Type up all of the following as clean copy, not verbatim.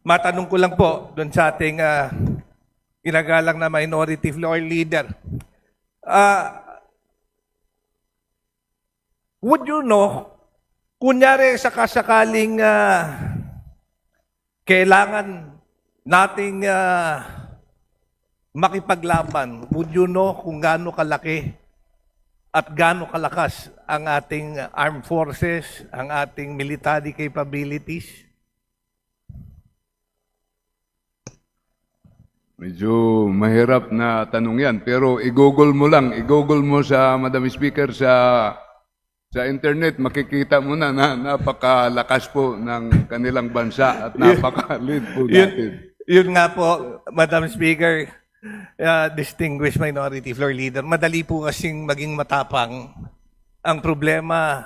matanong ko lang po doon sa ating ginagalang na minority floor leader. Would you know, kunyari sa kasakaling kailangan nating makipaglaban, would you know kung gaano kalaki at gaano kalakas ang ating armed forces, ang ating military capabilities? Medyo mahirap na tanong yan, pero i-google mo lang, i-google mo sa Madam Speaker sa internet, makikita mo na napakalakas po ng kanilang bansa at napaka-lead po natin. Yun nga po, Madam Speaker, distinguished minority floor leader, madali po kasing maging matapang. Ang problema,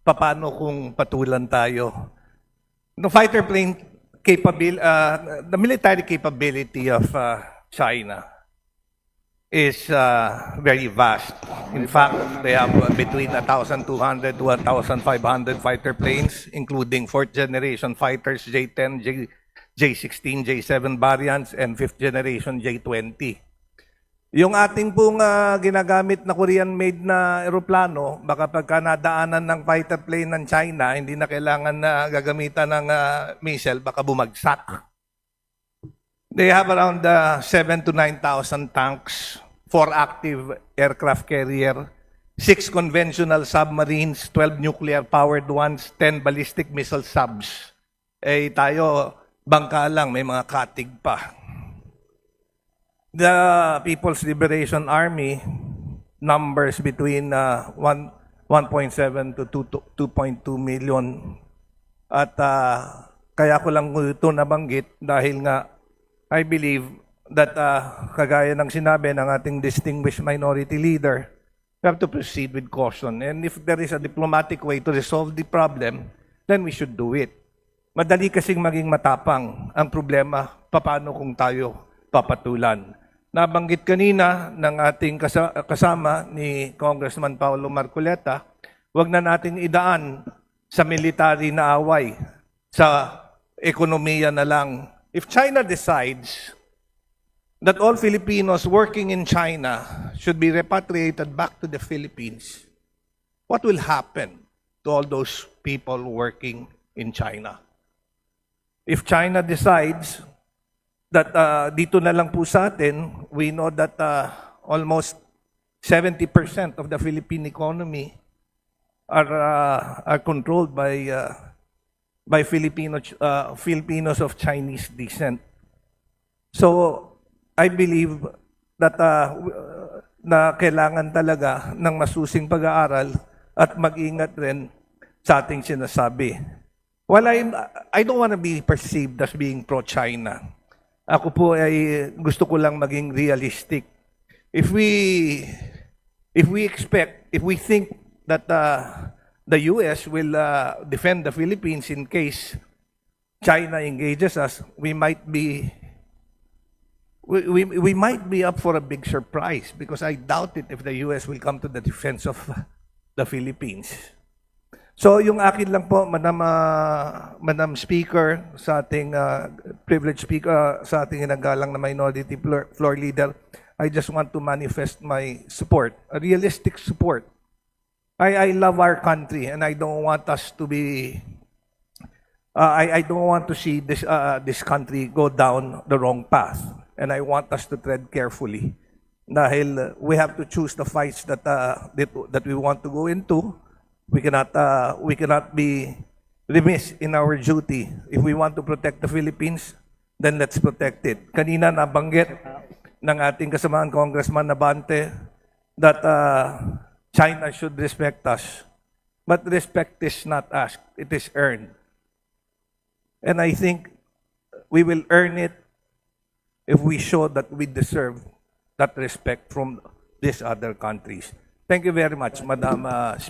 paano kung patulan tayo? No fighter plane the military capability of China is very vast. In fact, they have between 1,200 to 1,500 fighter planes, including fourth-generation fighters, J-10, J-16, J-7 variants, and fifth-generation J-20. Yung ating pong ginagamit na Korean-made na eroplano, baka pagka nadaanan ng fighter plane ng China, hindi na kailangan na gagamitan ng missile, baka bumagsak. They have around 7,000 to 9,000 tanks, 4 active aircraft carrier, 6 conventional submarines, 12 nuclear-powered ones, 10 ballistic missile subs. Eh tayo, bangka lang, may mga katig pa. The People's Liberation Army numbers between 1.7 to 2.2 million. At kaya ko lang ito nabanggit dahil nga I believe that kagaya ng sinabi ng ating distinguished minority leader, we have to proceed with caution. And if there is a diplomatic way to resolve the problem, then we should do it. Madali kasing maging matapang. Ang problema, paano kung tayo papatulan? Nabanggit kanina ng ating kasama ni Congressman Paulo Marcoleta, wag na natin idaan sa military na away, sa ekonomiya na lang. If China decides that all Filipinos working in China should be repatriated back to the Philippines, what will happen to all those people working in China? If China decides that dito na lang po sa atin, we know that almost 70% of the Philippine economy are controlled by Filipinos of Chinese descent. So I believe that na kailangan talaga ng masusing pag-aaral at mag-ingat rin sa ating sinasabi. While I don't want to be perceived as being pro-China. Ako po ay gusto ko lang maging realistic. If we think that the US will defend the Philippines in case China engages us, we might be up for a big surprise because I doubt it if the US will come to the defense of the Philippines. So yung akin lang po, Madam Speaker, sa ating privileged speaker, sa ating inagalang na minority floor leader, I just want to manifest my support, a realistic support. I love our country and I don't want us to be, I don't want to see this country go down the wrong path. And I want us to tread carefully. Dahil we have to choose the fights that we want to go into. We cannot be remiss in our duty. If we want to protect the Philippines, then let's protect it. Kanina nabanggit ng ating kasamahan Congressman Nabante that China should respect us. But respect is not asked, it is earned. And I think we will earn it if we show that we deserve that respect from these other countries. Thank you very much, Madam Speaker.